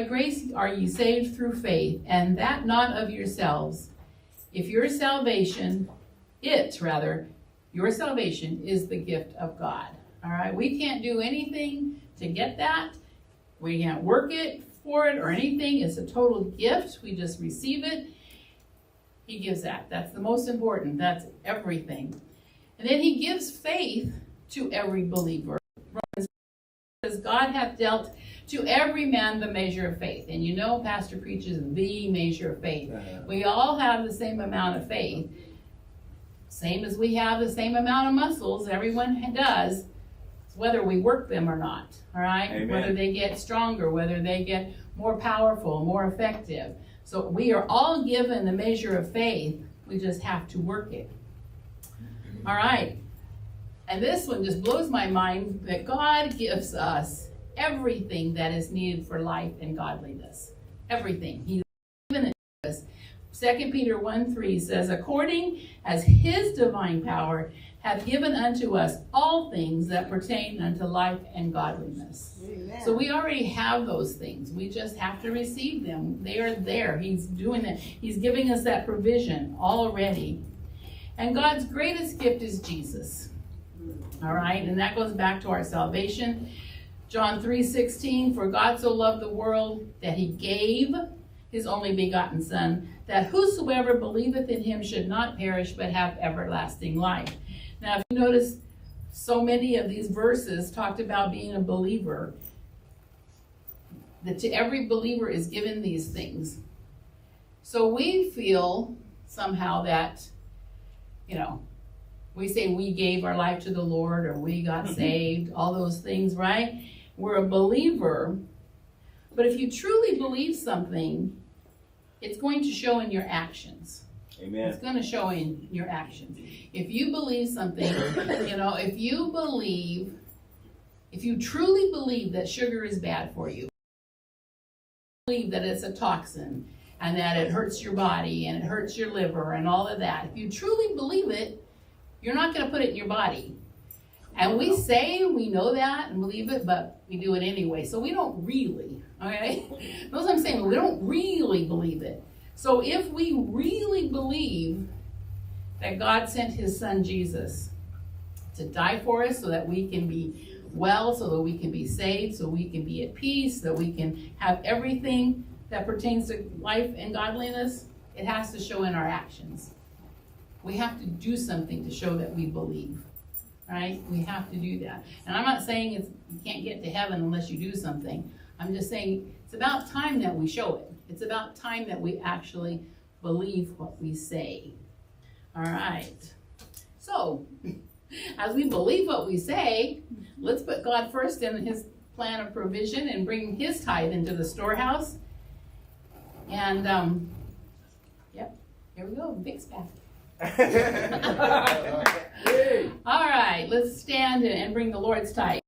By grace are ye saved through faith, and that not of yourselves. If your salvation, your salvation is the gift of God. All right, we can't do anything to get that. We can't work it for it or anything. It's a total gift. We just receive it. He gives that. That's the most important. That's everything. And then he gives faith to every believer. Romans says, God hath dealt to every man the measure of faith. And you know, Pastor preaches the measure of faith. We all have the same amount of faith. Same as we have the same amount of muscles. Everyone does. It's whether we work them or not. All right? Amen. Whether they get stronger, whether they get more powerful, more effective. So we are all given the measure of faith. We just have to work it. All right. And this one just blows my mind that God gives us everything that is needed for life and godliness. Everything. He's given it to us. 2 Peter 1:3 says, according as his divine power hath given unto us all things that pertain unto life and godliness. Amen. So we already have those things. We just have to receive them. They are there. He's doing it. He's giving us that provision already. And God's greatest gift is Jesus. All right, and that goes back to our salvation. John 3:16, for God so loved the world that he gave his only begotten Son, that whosoever believeth in him should not perish but have everlasting life. Now, if you notice, so many of these verses talked about being a believer, that to every believer is given these things. So we feel somehow that, we say we gave our life to the Lord or we got saved, all those things, right? We're a believer. But if you truly believe something, it's going to show in your actions. Amen. It's going to show in your actions. If you believe something, if you truly believe that sugar is bad for you, believe that it's a toxin and that it hurts your body and it hurts your liver and all of that, if you truly believe it, you're not going to put it in your body. And we say we know that and believe it, but we do it anyway. So we don't really, okay? That's what I'm saying. We don't really believe it. So if we really believe that God sent his Son Jesus to die for us so that we can be well, so that we can be saved, so we can be at peace, so we can have everything that pertains to life and godliness, it has to show in our actions. We have to do something to show that we believe, right? We have to do that. And I'm not saying you can't get to heaven unless you do something. I'm just saying it's about time that we show it. It's about time that we actually believe what we say. All right. So, as we believe what we say, let's put God first in his plan of provision and bring his tithe into the storehouse. And, here we go, Vic's back. All right, let's stand and bring the Lord's tithe.